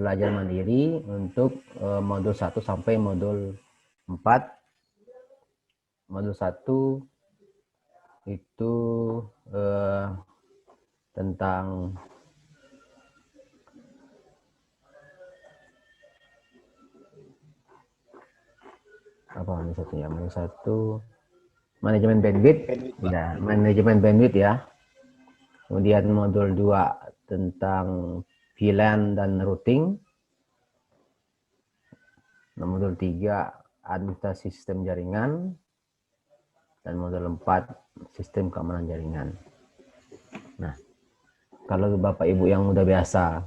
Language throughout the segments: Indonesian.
belajar mandiri untuk modul 1 sampai modul 4. Modul 1 itu tentang apa modul 1 ya? Modul 1 manajemen bandwidth ya, manajemen bandwidth ya. Kemudian modul 2 tentang VLAN dan routing. Nah, modul 3 administrasi sistem jaringan. Dan modul 4 sistem keamanan jaringan. Nah, kalau Bapak Ibu yang udah biasa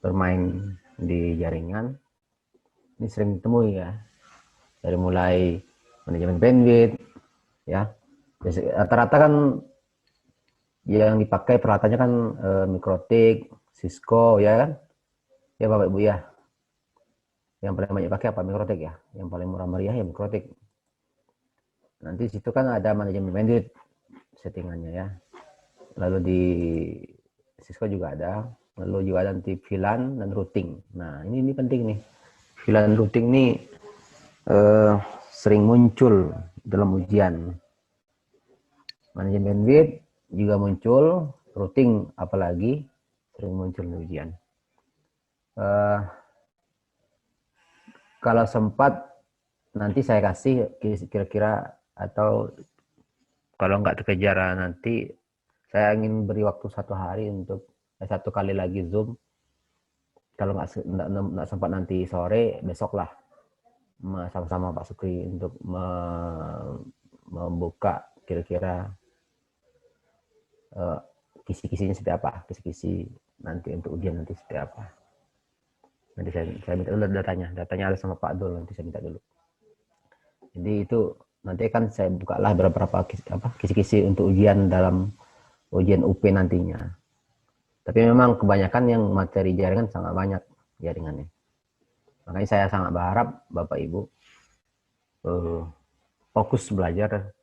bermain di jaringan, ini sering ditemui ya. Dari mulai manajemen bandwidth ya. Rata-rata kan yang dipakai peralatannya kan Mikrotik, Cisco ya kan. Ya Bapak Ibu ya. Yang paling banyak pakai apa? Mikrotik ya. Yang paling murah meriah ya Mikrotik. Nanti situ kan ada manajemen bandwidth settingannya ya. Lalu di Cisco juga ada. Lalu juga ada nanti VLAN dan routing. Nah ini penting nih. VLAN routing ini sering muncul dalam ujian. Manajemen bandwidth juga muncul, routing apalagi sering muncul di ujian. Kalau sempat nanti saya kasih kira-kira, atau kalau nggak terkejar nanti saya ingin beri waktu 1 hari untuk 1 kali lagi Zoom. Kalau nggak sempat nanti sore, besok lah sama-sama Pak Sukri untuk membuka kira-kira kisi-kisinya seperti apa, kisi-kisi nanti untuk ujian nanti seperti apa. Nanti saya minta dulu datanya ada sama Pak Dul, nanti saya minta dulu. Jadi itu nanti kan saya bukalah beberapa kisi-kisi untuk ujian dalam ujian UP nantinya. Tapi memang kebanyakan yang materi jaringan sangat banyak jaringannya. Makanya saya sangat berharap Bapak Ibu fokus belajar.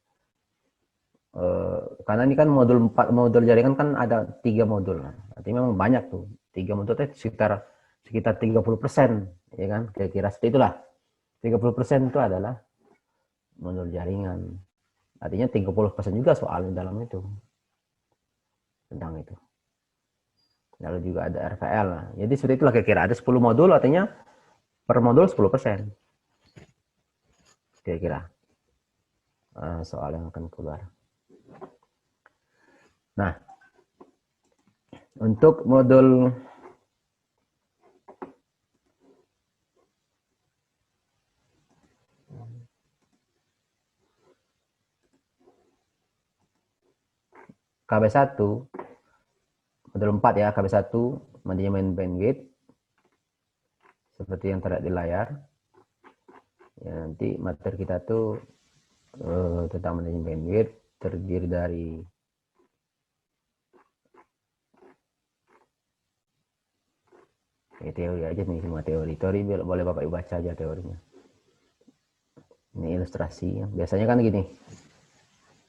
Karena ini kan modul jaringan kan ada 3 modul. Artinya memang banyak tuh. 3 modul itu sekitar 30%, ya kan? Kira-kira seperti itulah. 30% itu adalah modul jaringan. Artinya 30% juga soal di dalam itu. Tentang itu. Lalu juga ada RVL. Jadi seperti itulah kira-kira. Ada 10 modul, artinya per modul 10%. Kira-kira. Soal yang akan keluar. Nah, untuk modul KB1, modul 4 ya, KB1, manajemen bandwidth, seperti yang terlihat di layar. Ya, nanti materi kita tuh tentang manajemen bandwidth, terdiri dari teori aja nih, semua teori boleh Bapak Ibu baca aja teorinya. Ini ilustrasi. Biasanya kan gini,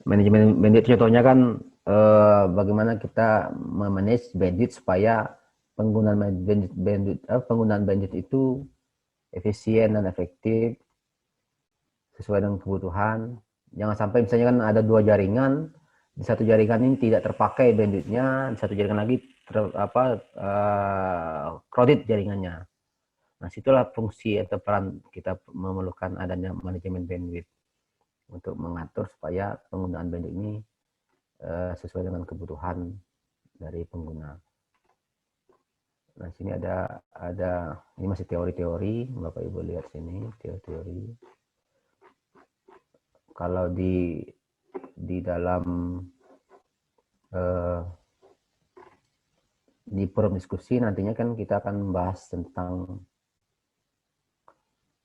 manajemen bandwidth contohnya kan bagaimana kita memanage bandwidth supaya penggunaan bandwidth itu efisien dan efektif sesuai dengan kebutuhan. Jangan sampai misalnya kan ada 2 jaringan, di satu jaringan ini tidak terpakai bandwidthnya, di satu jaringan lagi crowded jaringannya. Nah, situlah fungsi atau peran kita memerlukan adanya manajemen bandwidth untuk mengatur supaya penggunaan bandwidth ini sesuai dengan kebutuhan dari pengguna. Nah, sini ada ini masih teori-teori, Bapak Ibu lihat sini teori-teori. Kalau di dalam di forum diskusi nantinya kan kita akan membahas tentang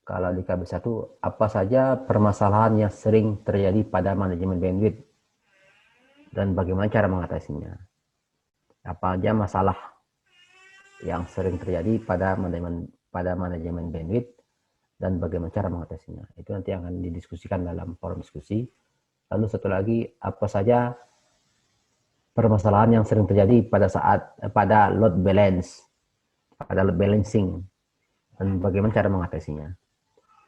kalau di KB1 apa saja permasalahan yang sering terjadi pada manajemen bandwidth dan bagaimana cara mengatasinya. Apa aja masalah yang sering terjadi pada manajemen bandwidth dan bagaimana cara mengatasinya. Itu nanti akan didiskusikan dalam forum diskusi. Lalu satu lagi, apa saja permasalahan yang sering terjadi pada load balance. pada balancing dan bagaimana cara mengatasinya.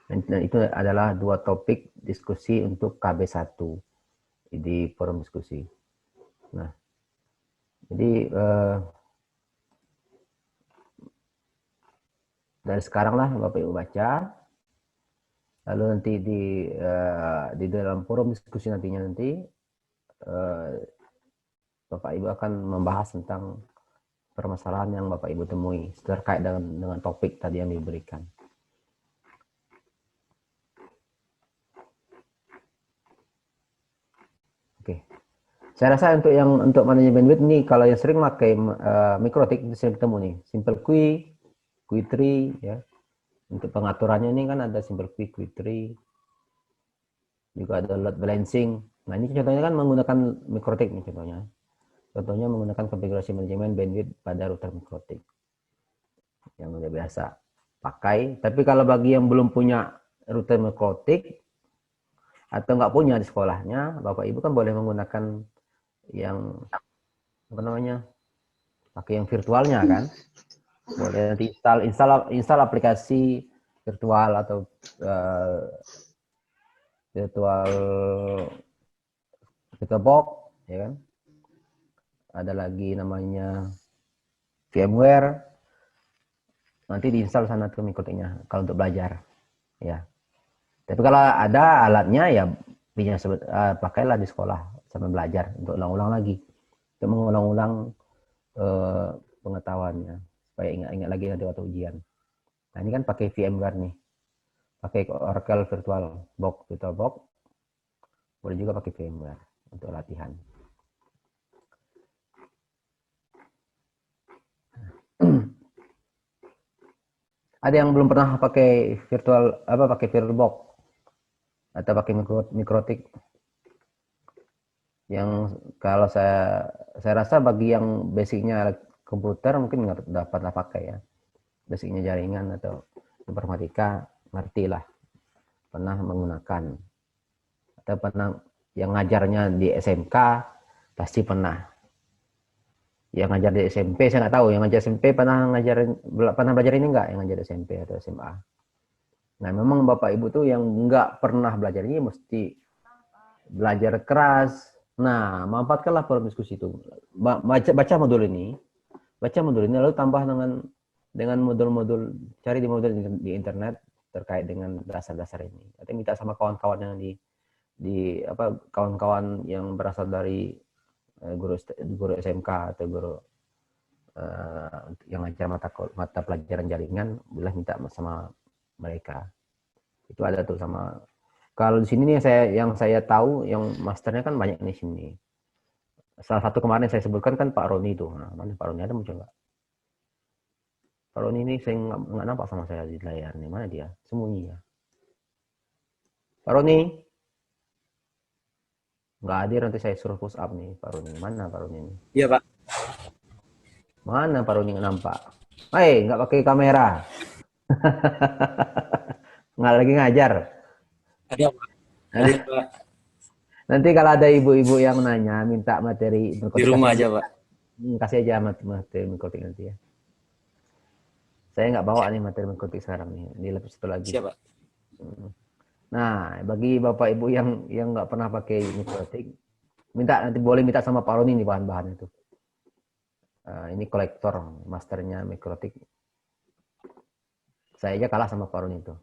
Dan itu adalah 2 topik diskusi untuk KB1 di forum diskusi. Nah, jadi dari sekarang lah Bapak Ibu baca, lalu nanti di dalam forum diskusi nantinya Bapak Ibu akan membahas tentang permasalahan yang Bapak Ibu temui terkait dengan topik tadi yang diberikan. Oke. Saya rasa untuk manajemen bandwidth nih, kalau yang sering pakai mikrotik itu sering ketemu nih, simple QI tree ya. Untuk pengaturannya ini kan ada simple QI tree. Juga ada load balancing. Nah, ini contohnya kan menggunakan mikrotik nih contohnya. Contohnya menggunakan konfigurasi manajemen bandwidth pada router mikrotik. Yang udah biasa pakai. Tapi kalau bagi yang belum punya router mikrotik atau nggak punya di sekolahnya, Bapak Ibu kan boleh menggunakan yang apa namanya, pakai yang virtualnya kan, boleh nanti install aplikasi virtual atau virtual box ya kan, ada lagi namanya VMware, nanti diinstal sana tuh mikrotiknya kalau untuk belajar ya. Tapi kalau ada alatnya ya pakailah di sekolah sambil belajar untuk ulang-ulang lagi, untuk mengulang-ulang pengetahuannya supaya ingat-ingat lagi nanti waktu ujian. Nah ini kan pakai VMware nih, pakai Oracle Virtual Box, boleh juga pakai VMware untuk latihan. Ada yang belum pernah pakai pakai VirtualBox atau pakai mikrotik? Yang kalau saya rasa bagi yang basicnya komputer mungkin dapat pakai ya, basicnya jaringan atau informatika ngerti lah, pernah menggunakan atau pernah yang ngajarnya di SMK pasti pernah. Yang ngajar di SMP saya nggak tahu, yang ngajar SMP pernah belajar ini enggak, yang ngajar SMP atau SMA. Nah memang Bapak Ibu tuh yang nggak pernah belajar ini mesti belajar keras. Nah, manfaatkanlah forum diskusi itu. Baca modul ini lalu tambah dengan modul-modul, cari di modul di internet terkait dengan dasar-dasar ini. Atau minta sama kawan-kawan yang kawan-kawan yang berasal dari guru SMK atau guru yang ngajar mata pelajaran jaringan, boleh minta sama mereka. Itu ada tuh sama. Kalau di sini nih yang saya tahu yang masternya kan banyak di sini. Salah satu kemarin saya sebutkan kan Pak Roni itu. Nah, mana Pak Roni, ada muncul nggak? Pak Roni ini saya nggak nampak sama saya di layar nih. Mana dia? Sembunyi ya. Pak Roni nggak hadir, nanti saya suruh push up nih Pak Roni. Mana Pak Roni ini? Iya Pak. Mana Pak Roni nggak nampak? Nggak pakai kamera. Nggak lagi ngajar. Ada Pak. Ada Pak. Nanti kalau ada ibu-ibu yang nanya minta materi Di rumah aja Pak. Kasih aja materi mikrotik nanti ya. Saya nggak bawa nih materi mikrotik sekarang nih, di laptop satu lagi. Siap Pak. Nah, bagi Bapak Ibu yang nggak pernah pakai mikrotik, nanti boleh minta sama Pak Roni nih bahan-bahan itu. Ini kolektor masternya mikrotik. Saya aja kalah sama Pak Roni itu.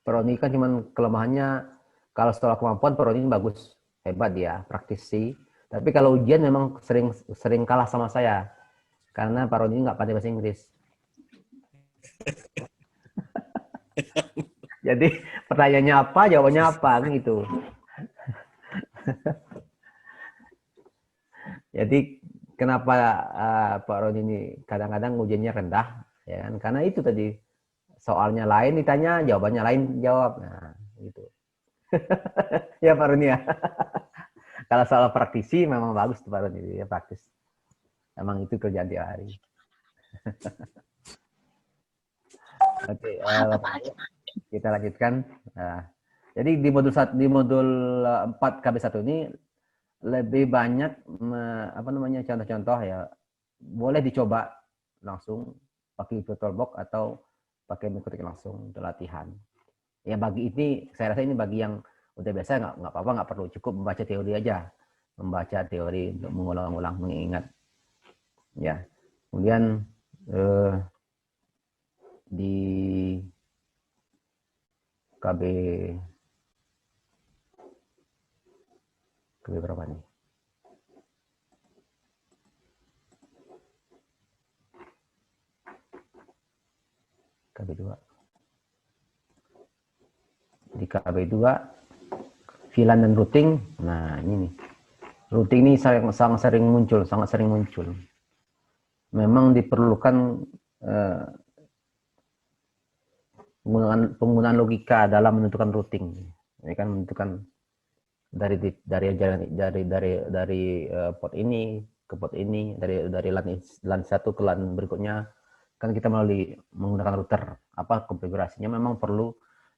Pak Roni kan cuman kelemahannya kalau setelah kemampuan Pak Roni bagus, hebat dia, praktisi. Tapi kalau ujian memang sering kalah sama saya. Karena Pak Roni nggak pandai bahasa Inggris. Jadi pertanyaannya apa, jawabannya apa, kan gitu. Jadi kenapa Pak Roni ini kadang-kadang ujiannya rendah, ya kan? Karena itu tadi, soalnya lain ditanya, jawabannya lain jawab. Nah, gitu. Ya Pak Roni ya. Kalau soal praktisi memang bagus tuh Pak Roni, ya praktis. Emang itu kerjaan tiap hari. Oke, kita lanjutkan. Jadi di modul 4 KB1 ini lebih banyak contoh-contoh ya, boleh dicoba langsung pakai VirtualBox atau pakai Microtik langsung untuk latihan. Ya bagi ini, saya rasa ini bagi yang udah biasa nggak apa-apa, nggak perlu, cukup membaca teori aja, membaca teori untuk mengulang-ulang, mengingat. Ya, kemudian di KB berapa nih? KB2. Di KB2 VLAN dan routing. Nah, ini nih. Routing ini sangat sering muncul. Memang diperlukan penggunaan logika dalam menentukan routing. Ini kan menentukan dari port ini ke port ini, dari LAN satu ke LAN berikutnya, kan kita melalui menggunakan router. Apa konfigurasinya, memang perlu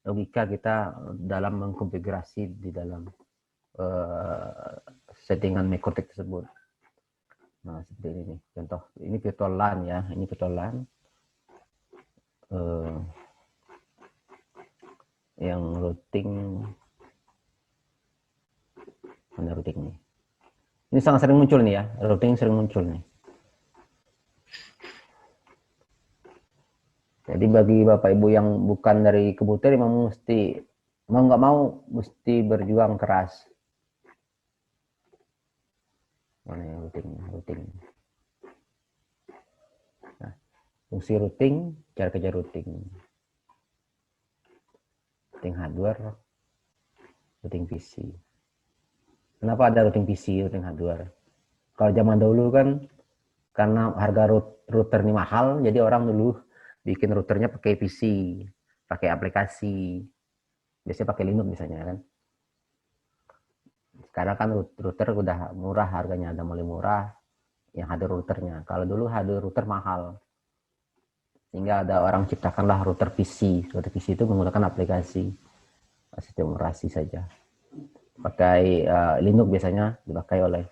logika kita dalam mengkonfigurasi di dalam settingan Microtik tersebut. Nah, seperti ini nih. Contoh, ini virtual LAN ya, ini virtual LAN. Yang routing, mana routing nih? Ini sangat sering muncul nih ya, routing sering muncul nih. Jadi bagi Bapak Ibu yang bukan dari komputer, memang mesti mau nggak mau mesti berjuang keras. Mana yang routing? Nah, fungsi routing, cara kerja routing hardware, routing PC. Kenapa ada routing PC, routing hardware? Kalau zaman dulu kan karena harga router ini mahal, jadi orang dulu bikin routernya pakai PC, pakai aplikasi. Biasanya pakai Linux misalnya kan. Sekarang kan router udah murah harganya, ada mulai murah yang hardware routernya. Kalau dulu hardware router mahal. Sehingga ada orang ciptakanlah router PC. Router PC itu menggunakan aplikasi sistem operasi saja. Pakai Linux biasanya dipakai oleh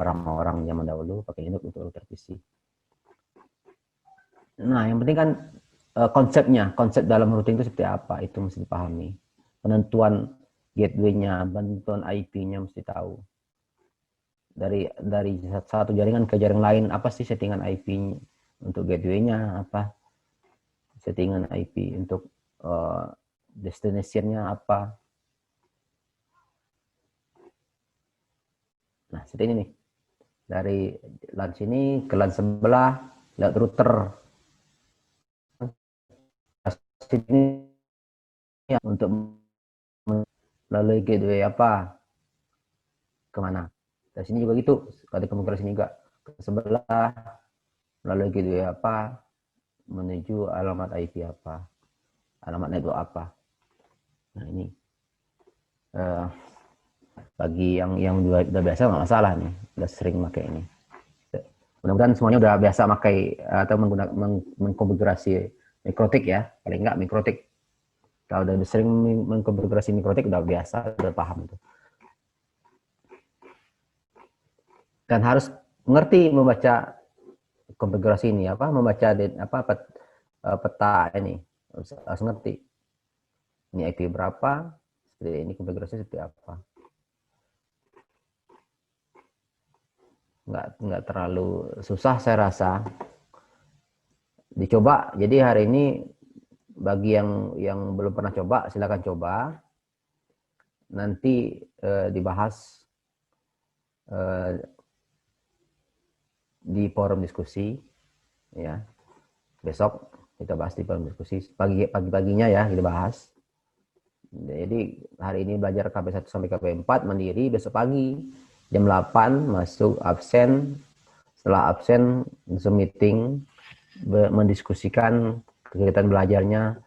orang-orang zaman dahulu, pakai Linux untuk router PC. Nah, yang penting kan konsep dalam routing itu seperti apa, itu mesti dipahami. Penentuan gateway-nya, penentuan IP-nya mesti tahu. Dari satu jaringan ke jaringan lain, apa sih settingan IP untuk gateway-nya, apa settingan IP untuk destination-nya apa. Nah, seperti ini nih. Dari LAN sini ke LAN sebelah, lewat router. Sini ya, untuk melalui gateway apa kemana. Dari sini juga gitu, ada kemungkinan sini juga ke sebelah melalui gateway apa menuju alamat IP apa, alamat network apa. Nah ini bagi yang udah biasa nggak masalah nih, udah sering pakai ini. Mudah-mudahan semuanya udah biasa pakai atau menggunakan mengkonfigurasi Microtik ya, paling nggak Microtik. Kalau udah sering mengkonfigurasi Microtik udah biasa, udah paham itu. Dan harus mengerti membaca konfigurasi ini, membaca peta ini, harus ngerti. Ini IP berapa, seperti ini konfigurasi seperti apa. Nggak terlalu susah saya rasa. Dicoba. Jadi hari ini bagi yang belum pernah coba, silakan coba. Nanti dibahas di forum diskusi ya. Besok kita bahas di forum diskusi pagi-paginya ya, kita bahas. Jadi hari ini belajar KB1 sampai KB4 mandiri, besok pagi jam 8 masuk absen. Setelah absen Zoom meeting mendiskusikan kegiatan belajarnya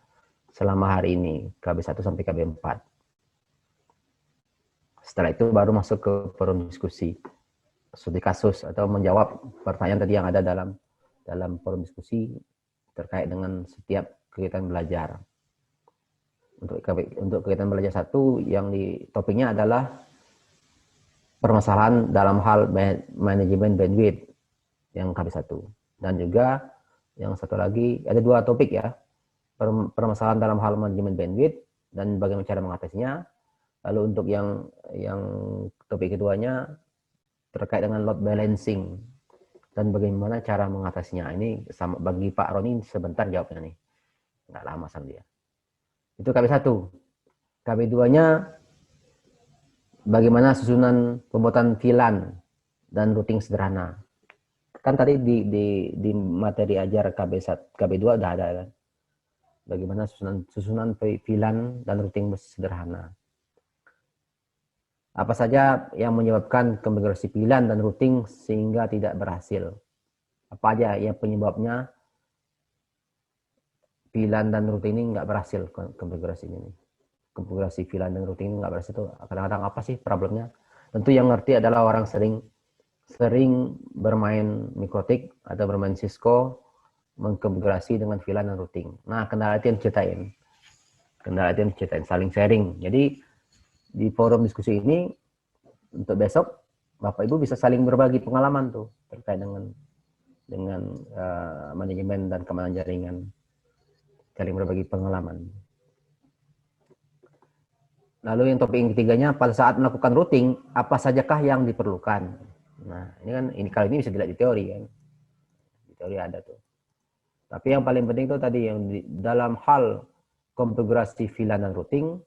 selama hari ini KB1 sampai KB4. Setelah itu baru masuk ke forum diskusi, studi kasus atau menjawab pertanyaan tadi yang ada dalam forum diskusi terkait dengan setiap kegiatan belajar. Untuk kegiatan belajar 1 yang topiknya adalah permasalahan dalam hal manajemen bandwidth. yang KB1. Dan juga yang satu lagi, ada 2 topik ya, permasalahan dalam hal manajemen bandwidth dan bagaimana cara mengatasinya. Lalu untuk yang topik keduanya terkait dengan load balancing dan bagaimana cara mengatasinya. Ini sama bagi Pak Roni sebentar jawabnya nih, nggak lama sama dia. Itu KB1. KB2-nya bagaimana susunan pembuatan VLAN dan routing sederhana. Kan tadi di materi ajar KB2 udah ada kan. Bagaimana susunan VLAN dan routing sederhana. Apa saja yang menyebabkan konfigurasi VLAN dan routing sehingga tidak berhasil? Apa aja yang penyebabnya VLAN dan routing ini nggak berhasil konfigurasi ini? Konfigurasi VLAN dan routing ini nggak berhasil itu kadang-kadang apa sih problemnya? Tentu yang ngerti adalah orang sering bermain Mikrotik atau bermain Cisco mengkonfigurasi dengan VLAN dan routing. Nah, kendala itu yang ceritain, saling sharing. Jadi di forum diskusi ini untuk besok Bapak Ibu bisa saling berbagi pengalaman tuh terkait dengan manajemen dan keamanan jaringan, saling berbagi pengalaman. Lalu yang topik yang ketiganya, pada saat melakukan routing apa sajakah yang diperlukan? Nah, ini kali ini bisa dilihat di teori kan. Di teori ada tuh. Tapi yang paling penting itu tadi yang dalam hal konfigurasi VLAN dan routing,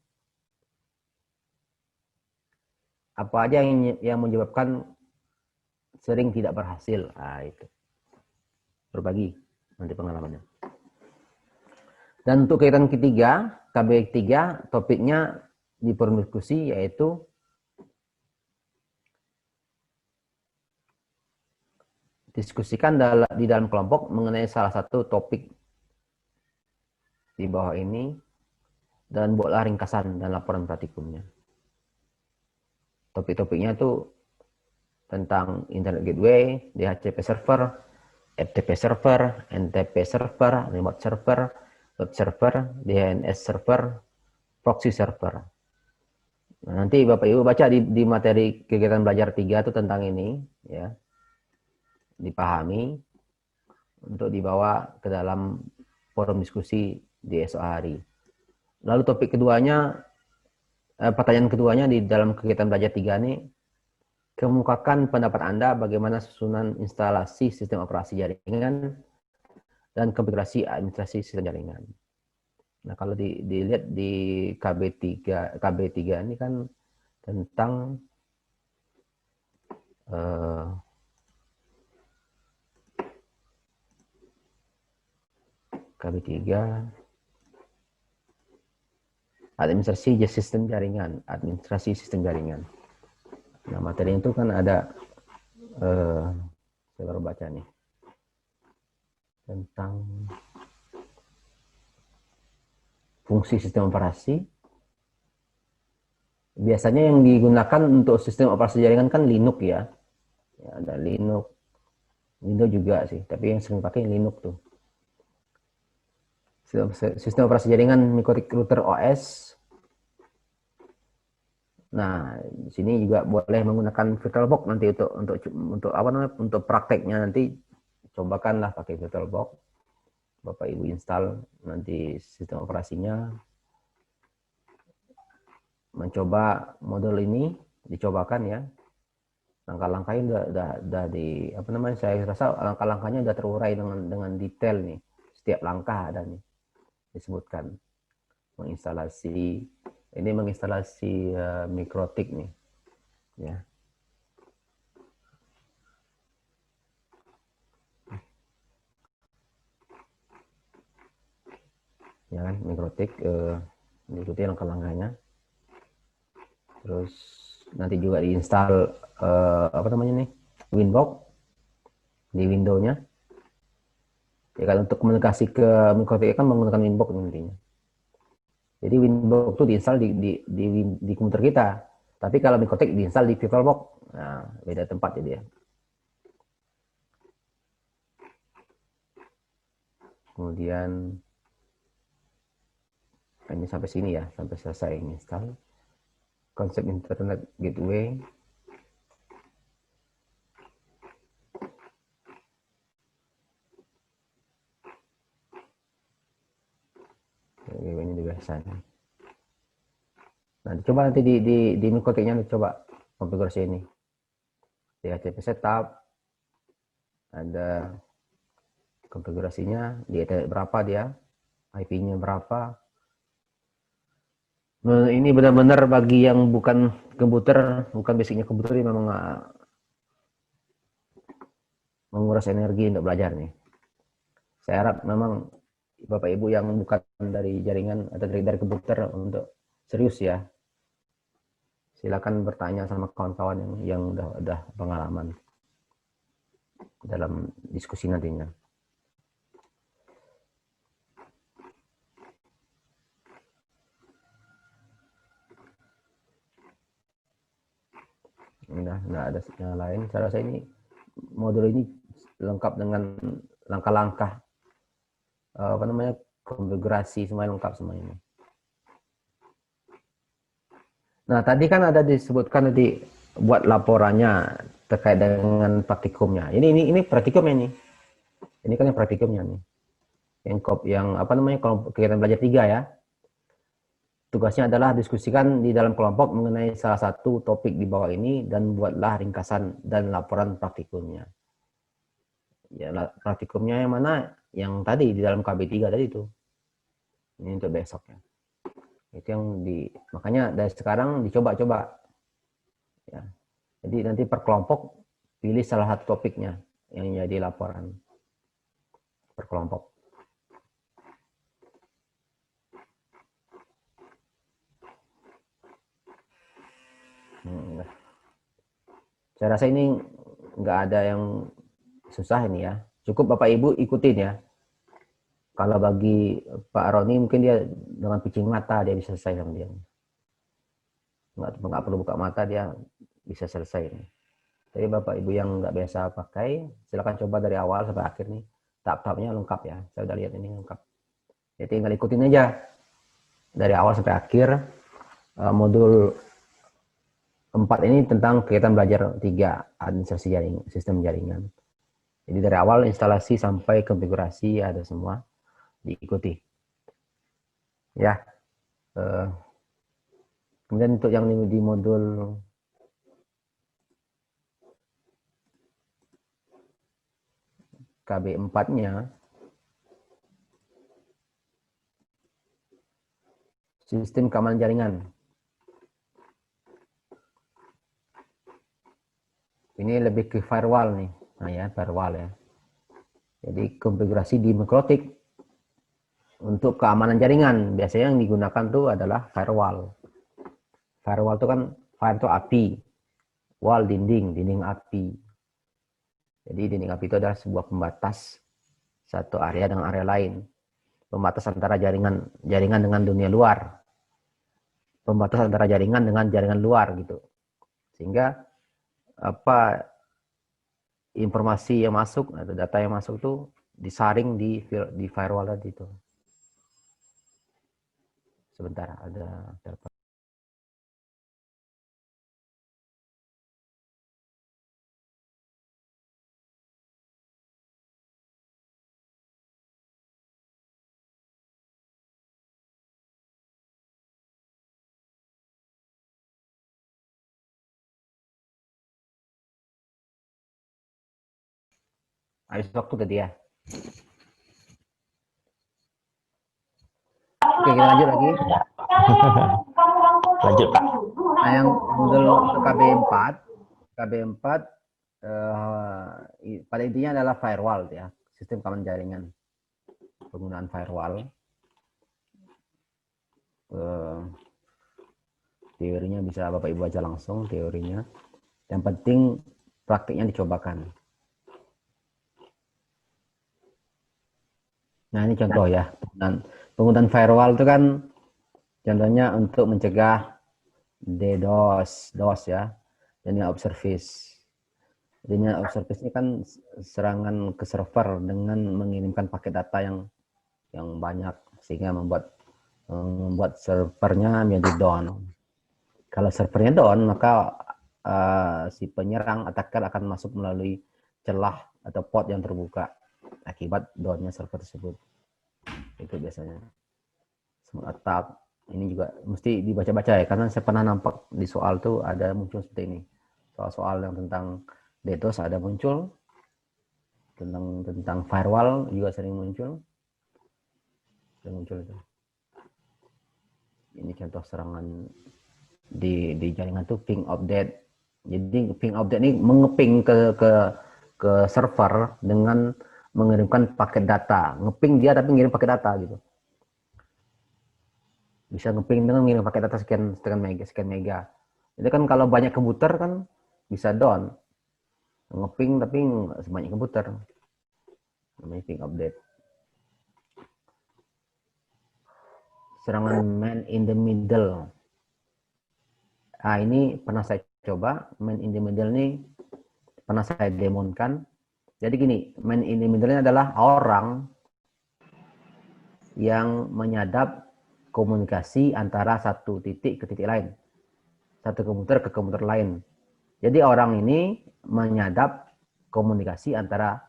apa aja yang menyebabkan sering tidak berhasil. Nah, itu. Berbagi nanti pengalamannya. Dan untuk kegiatan ketiga, KB3, topiknya di forum diskusi yaitu diskusikan di dalam kelompok mengenai salah satu topik di bawah ini dan buatlah ringkasan dan laporan praktikumnya. Topik-topiknya itu tentang Internet Gateway, DHCP server, FTP server, NTP server, remote server, web server, DNS server, proxy server. Nah, nanti Bapak Ibu baca di materi kegiatan belajar 3 itu tentang ini ya. Dipahami untuk dibawa ke dalam forum diskusi di esok hari. Lalu topik keduanya, pertanyaan keduanya di dalam kegiatan belajar 3 ini, kemukakan pendapat Anda bagaimana susunan instalasi sistem operasi jaringan dan konfigurasi administrasi sistem jaringan. Nah, kalau dilihat di KB3 ini kan tentang KB3 administrasi sistem jaringan, Nah, materi itu kan ada saya baru baca nih tentang fungsi sistem operasi. Biasanya yang digunakan untuk sistem operasi jaringan kan Linux ya. Ada Linux, Windows juga sih, tapi yang sering pakai Linux tuh. Sistem operasi jaringan Mikrotik Router OS. Nah, di sini juga boleh menggunakan VirtualBox nanti untuk apa namanya? Untuk prakteknya nanti cobakanlah pakai VirtualBox. Bapak Ibu install nanti sistem operasinya. Mencoba model ini dicobakan ya. Langkah-langkahnya udah di apa namanya? Saya rasa langkah-langkahnya udah terurai dengan detail nih. Setiap langkah ada nih disebutkan. Menginstalasi Mikrotik nih ya. Ya kan, Mikrotik diikuti langkah-langkahnya. Terus nanti juga diinstal apa namanya nih, Winbox di Windows-nya. Ya kan, untuk komunikasi ke Mikrotik kan menggunakan Winbox intinya. Jadi Winbox itu diinstal di komputer kita. Tapi kalau Mikrotik diinstal di VirtualBox. Nah, beda tempat jadi ya. Kemudian ini sampai sini ya, sampai selesai install. Konsep Internet Gateway. biasa nih. Nah, coba nanti di Mikotiknya coba konfigurasi ini. DHCP setup, ada konfigurasinya, di ethernet berapa dia, IP-nya berapa. Nah, ini benar-benar bagi yang bukan komputer, bukan basicnya komputer, ini memang menguras energi untuk belajar nih. Saya harap memang Bapak Ibu yang bukan dari jaringan atau dari komputer untuk serius ya. Silakan bertanya sama kawan-kawan yang udah pengalaman dalam diskusi nantinya. Nggak ada yang lain. Saya rasa ini modul ini lengkap dengan langkah-langkah konfigurasi, semuanya lengkap semua ini. Nah, tadi kan ada disebutkan tadi buat laporannya terkait dengan praktikumnya. Ini praktikumnya nih. Ini kan yang praktikumnya nih. Yang kalau kegiatan belajar 3 ya. Tugasnya adalah diskusikan di dalam kelompok mengenai salah satu topik di bawah ini dan buatlah ringkasan dan laporan praktikumnya. Ya, praktikumnya yang mana? Yang tadi di dalam KB3 tadi itu. Ini untuk besok ya. Itu yang makanya dari sekarang dicoba-coba ya. Jadi nanti per kelompok pilih salah satu topiknya yang jadi laporan per kelompok. Saya rasa ini nggak ada yang susah ini ya. Cukup Bapak Ibu ikutin ya. Kalau bagi Pak Roni mungkin dia dengan pitching mata dia bisa selesai sama dia. Nggak perlu buka mata dia bisa selesai. Tapi Bapak Ibu yang nggak biasa pakai, silakan coba dari awal sampai akhir nih. Tahap-tahapnya lengkap ya. Saya udah lihat ini lengkap. Jadi tinggal ikutin aja dari awal sampai akhir. Modul 4 ini tentang kegiatan belajar 3, administrasi sistem jaringan. Jadi dari awal instalasi sampai konfigurasi ada semua diikuti. Ya. Kemudian untuk yang di modul KB4-nya sistem keamanan jaringan. Ini lebih ke firewall nih. Nah ya, firewall ya. Jadi konfigurasi di Mikotik untuk keamanan jaringan. Biasanya yang digunakan tuh adalah firewall. Firewall itu kan, fire itu api. Wall dinding api. Jadi dinding api itu adalah sebuah pembatas satu area dengan area lain. Pembatas antara jaringan dengan dunia luar. Pembatas antara jaringan dengan jaringan luar gitu. Sehingga informasi yang masuk atau data yang masuk tuh disaring di firewall tadi itu. Sebentar, ada telepon. Habis waktu tadi ya. Oke, kita lanjut lagi. Lanjut Pak. Nah, yang model KB4 pada intinya adalah firewall ya, sistem keamanan jaringan. Penggunaan firewall. Teorinya bisa Bapak Ibu baca langsung teorinya. Yang penting praktiknya dicobakan. Nah, ini contoh ya. Penggunaan firewall itu kan contohnya untuk mencegah DDoS ya, denial of service. Denial of service ini kan serangan ke server dengan mengirimkan paket data yang banyak sehingga membuat servernya menjadi down. Kalau servernya down, maka si penyerang attacker akan masuk melalui celah atau port yang terbuka akibat downnya server tersebut. Itu biasanya. smart attack. Ini juga mesti dibaca-baca ya, karena saya pernah nampak di soal tuh ada muncul seperti ini. Soal-soal yang tentang DDoS ada muncul, tentang firewall juga sering muncul. Itu. Ini contoh serangan di jaringan tuh ping update. Jadi ping update ini mengeping ke server dengan mengirimkan paket data. Ngeping dia tapi ngirim paket data gitu. Bisa ngeping dengan ngirim paket data sekian mega. Jadi kan kalau banyak komputer kan bisa down. Ngeping tapi sebanyak komputer. Namanya ping update. Serangan man in the middle. Nah, ini pernah saya coba. Man in the middle ini pernah saya demonkan. Jadi gini, man in the middle ini adalah orang yang menyadap komunikasi antara satu titik ke titik lain. Satu komputer ke komputer lain. Jadi orang ini menyadap komunikasi antara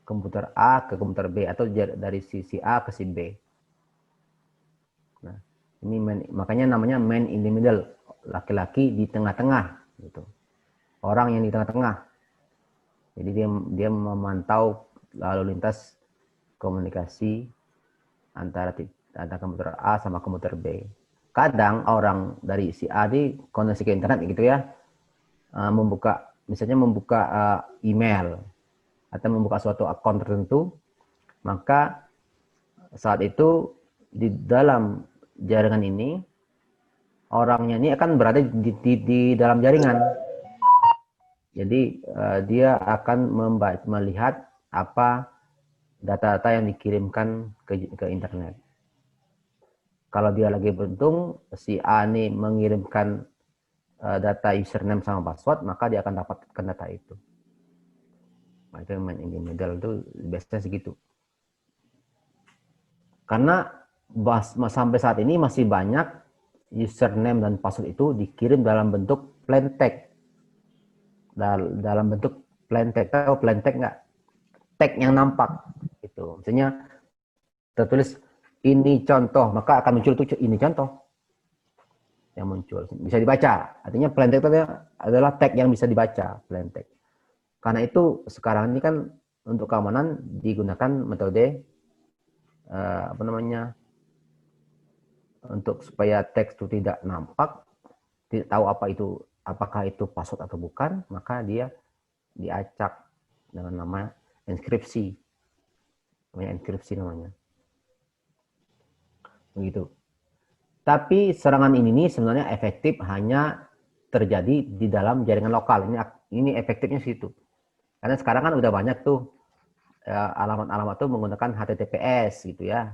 komputer A ke komputer B atau dari sisi A ke sisi B. Nah, ini makanya namanya man in the middle, laki-laki di tengah-tengah gitu. Orang yang di tengah-tengah. Jadi dia memantau lalu lintas komunikasi antara komputer A sama komputer B. Kadang orang dari si A di koneksi ke internet gitu ya, misalnya membuka email atau membuka suatu akun tertentu, maka saat itu di dalam jaringan ini orangnya ini akan berada di dalam jaringan. Jadi dia akan melihat apa data-data yang dikirimkan ke internet. Kalau dia lagi beruntung, si A ini mengirimkan data username sama password, maka dia akan dapatkan data itu. Nah, itu yang main in the middle itu biasanya segitu. Karena sampai saat ini masih banyak username dan password itu dikirim dalam bentuk plain text. Dalam bentuk plain text. Tahu plain text nggak? Tag yang nampak. Itu. Misalnya tertulis ini contoh, maka akan muncul tuh ini contoh yang muncul. Bisa dibaca. Artinya plain text itu adalah tag yang bisa dibaca. Plain text. Karena itu sekarang ini kan untuk keamanan digunakan metode untuk supaya teks itu tidak nampak, tidak tahu apakah itu password atau bukan, maka dia diacak dengan nama enkripsi. Namanya enkripsi namanya. Begitu. Tapi serangan ini sebenarnya efektif hanya terjadi di dalam jaringan lokal. Ini efektifnya situ. Karena sekarang kan udah banyak tuh alamat-alamat tuh menggunakan HTTPS gitu ya.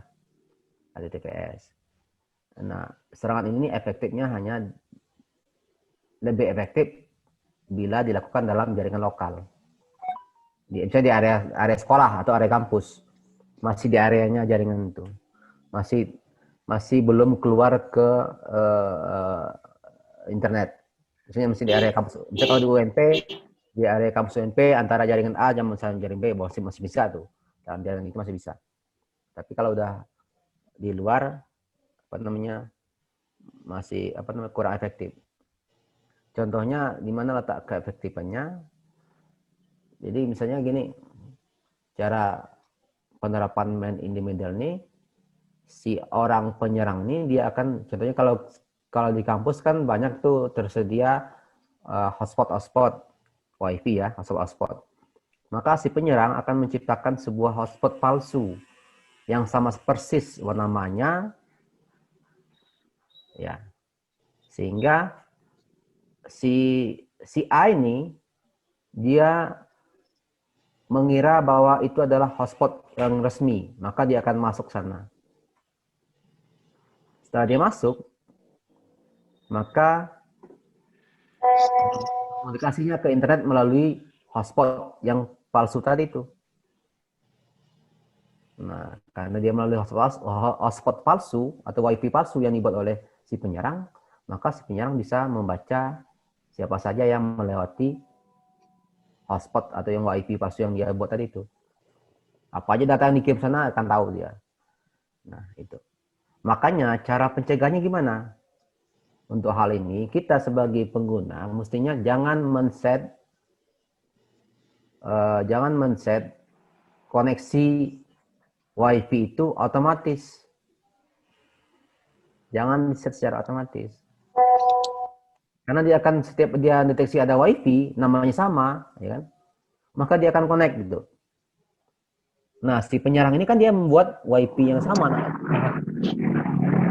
HTTPS. Nah, serangan ini efektifnya hanya lebih efektif bila dilakukan dalam jaringan lokal. Misalnya di area sekolah atau area kampus. Masih di areanya jaringan itu. Masih belum keluar ke internet. Misalnya masih di area kampus. Misalnya kalau di UNP, di area kampus UNP antara jaringan A dan jaringan B masih bisa tuh. Dalam jaringan itu masih bisa. Tapi kalau udah di luar masih kurang efektif. Contohnya di mana letak keefektifannya? Jadi misalnya gini, cara penerapan man in the middle ini, si orang penyerang ini dia akan, contohnya kalau di kampus kan banyak tuh tersedia hotspot wifi ya, hotspot. Maka si penyerang akan menciptakan sebuah hotspot palsu yang sama persis namanya, ya, sehingga si A ini dia mengira bahwa itu adalah hotspot yang resmi, maka dia akan masuk sana. Setelah dia masuk, maka komunikasinya ke internet melalui hotspot yang palsu tadi itu. Nah, karena dia melalui hotspot palsu atau wifi palsu yang dibuat oleh si penyerang, maka si penyerang bisa membaca siapa saja yang melewati hotspot atau yang wifi palsu yang dia buat tadi itu. Apa aja data yang dikirim sana akan tahu dia. Nah, itu. Makanya cara pencegahannya gimana? Untuk hal ini kita sebagai pengguna mestinya jangan men-set koneksi WiFi itu otomatis. Jangan set secara otomatis. Karena dia akan setiap dia deteksi ada WiFi, namanya sama, ya kan? Maka dia akan connect gitu. Nah, si penyerang ini kan dia membuat WiFi yang sama. Nah.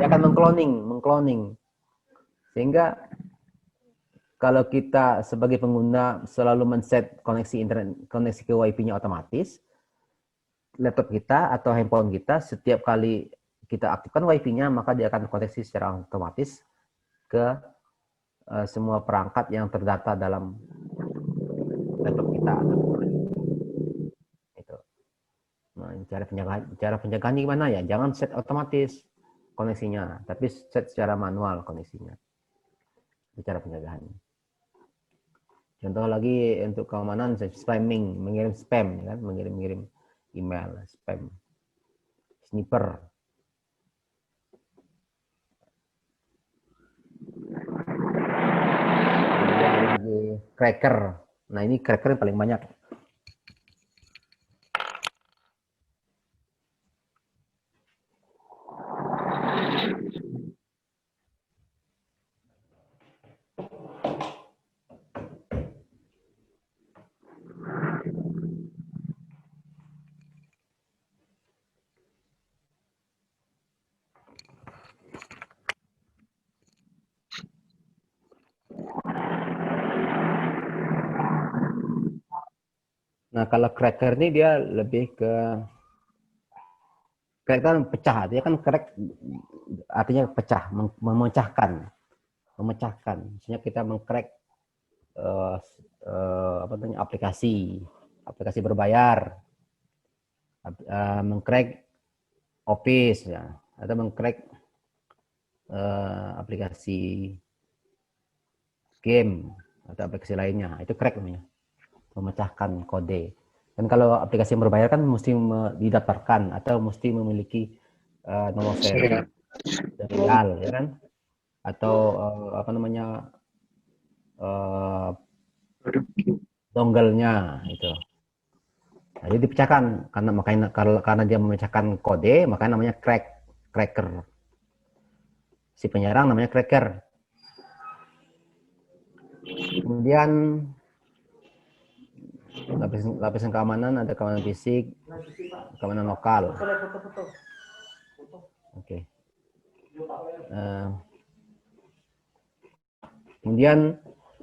Dia akan mengcloning. Sehingga kalau kita sebagai pengguna selalu men-set koneksi internet, koneksi ke WiFi-nya otomatis, laptop kita atau handphone kita setiap kali kita aktifkan WiFi-nya, maka dia akan koneksi secara otomatis ke semua perangkat yang terdata dalam laptop kita. Itu. Nah, cara pencegahan gimana ya? Jangan set otomatis koneksinya, tapi set secara manual koneksinya. Itu cara pencegahan. Contoh lagi untuk keamanan, spamming, mengirim spam, ya kan? Mengirim email, spam, sniper. Kemudian lagi cracker. Nah, ini cracker yang paling banyak. Nah, kalau cracker ini dia lebih ke crack kan pecah, dia kan crack artinya pecah, memecahkan. Misalnya kita mengcrack apa namanya aplikasi berbayar, mengcrack Office ya, atau mengcrack aplikasi game atau aplikasi lainnya, itu crack namanya, memecahkan kode. Dan kalau aplikasi yang berbayar kan mesti didaftarkan atau mesti memiliki nomor seri serial, ya kan? Atau apa namanya dongle-nya itu. Jadi dipecahkan karena dia memecahkan kode, makanya namanya cracker. Si penyerang namanya cracker. Kemudian lapisan keamanan, ada keamanan fisik, keamanan lokal. Oke. Kemudian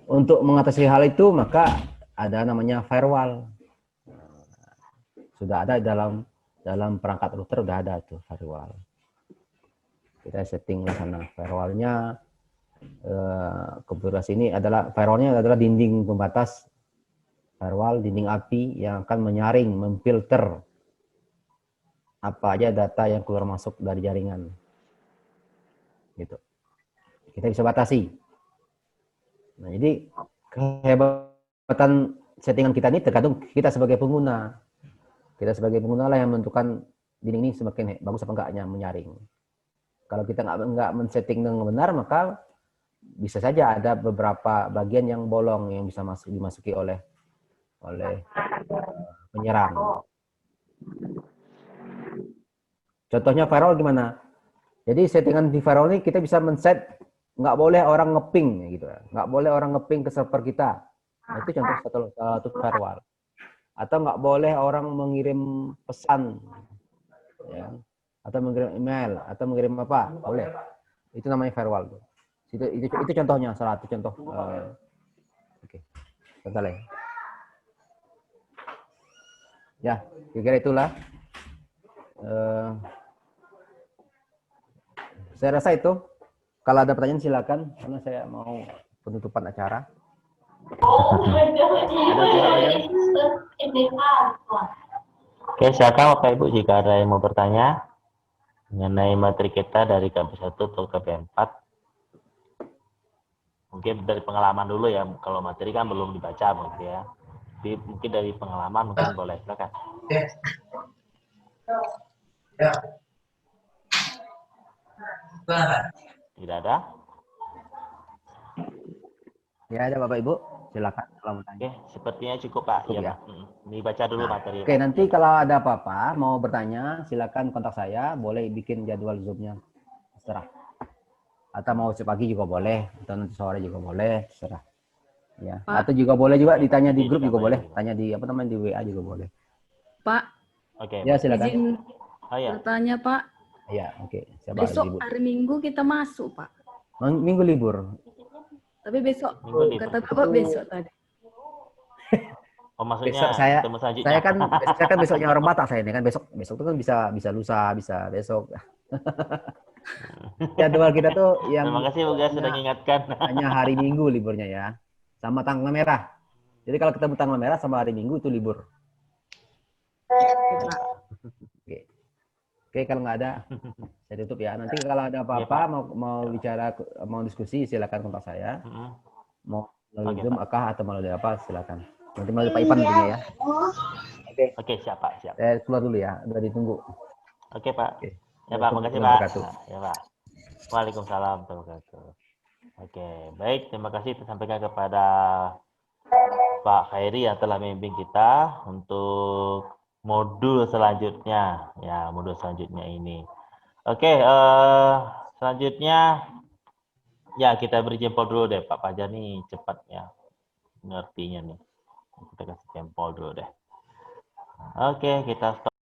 untuk mengatasi hal itu maka ada namanya firewall. Sudah ada dalam perangkat router, udah ada tuh firewall. Kita setting di sana firewallnya. Konfigurasi ini firewallnya adalah dinding pembatas firewall, dinding API yang akan menyaring, memfilter apa aja data yang keluar masuk dari jaringan. Gitu. Kita bisa batasi. Nah, jadi kehebatan settingan kita ini tergantung kita sebagai pengguna. Kita sebagai pengguna lah yang menentukan dinding ini semakin bagus apa enggaknya menyaring. Kalau kita nggak men-setting dengan benar, maka bisa saja ada beberapa bagian yang bolong yang bisa dimasuki oleh penyerang. Contohnya firewall gimana? Jadi settingan di firewall ini kita bisa men-set nggak boleh orang ngeping gitu, nggak boleh orang ngeping ke server kita. Nah, itu contoh satu firewall. Atau nggak boleh orang mengirim pesan, ya, atau mengirim email, atau mengirim apa, boleh. Itu namanya firewall. Itu contohnya, salah satu contoh. Oke, contoh lain. Ya, kira-kira itulah. Saya rasa itu. Kalau ada pertanyaan silakan, karena saya mau penutupan acara. Oke, silakan Bapak Ibu jika ada yang mau bertanya mengenai materi kita dari KB1 atau KB4. Mungkin dari pengalaman dulu ya, kalau materi kan belum dibaca mungkin ya. Jadi mungkin dari pengalaman mungkin boleh, silakan. Tidak ada? Ya ada Bapak Ibu, silakan kalau mau tanya. Oke, sepertinya cukup Pak. Cukup Iya ya. Pak. Dibaca dulu Nah, materi oke Pak. nanti Ya, Pak. kalau ada apa-apa mau bertanya, silakan kontak saya. Boleh bikin jadwal Zoom-nya, terserah. Atau mau pagi juga boleh, atau nanti sore juga boleh, terserah. Ya. Pak, Atau juga boleh juga Oke, Pak. ditanya di Nanti grup juga boleh, dikabarin. tanya di apa namanya di WA juga boleh. Pak, Oke, Ya baik. silakan. izin Oh ya, bertanya, Pak. Ya oke. Siapa Besok Ibu? hari Minggu kita masuk, Pak. Minggu libur. Tapi besok, minggu libur. kata Bapak besok tadi. Oh, Besok maksudnya saya ketemu selanjutnya. saya kan besoknya orang Batak saya ini kan besok besok itu kan bisa bisa lusa bisa besok. Jadwal kita tuh Terima yang kasih Buga sudah mengingatkan. hanya hari Minggu liburnya ya, sama tanggal merah. Jadi kalau ketemu tanggal merah sama hari Minggu itu libur. Oke, Pak. Oke, oke kalau nggak ada saya tutup ya. Nanti kalau ada apa-apa Pak. mau bicara mau diskusi silakan kontak saya. Mm-mm. Mau melalui Oke, Zoom Pak. akah atau melalui apa silakan. Nanti melalui Pak Ipan tentunya ya. Oke, siap Pak, siap. Saya keluar dulu ya, udah ditunggu. Oke, Pak. Oke. Ya Pak, makasih Warahmatullahi Pak. wabarakatuh. Nah, ya Pak. Waalaikumsalam warahmatullahi wabarakatuh. Oke, baik. Terima kasih disampaikan kepada Pak Khairi yang telah membimbing kita untuk modul selanjutnya. Ya, modul selanjutnya ini. Oke, selanjutnya ya kita beri jempol dulu deh Pak Fajar nih cepat ya ngertinya nih. Kita kasih jempol dulu deh. Oke, kita stop.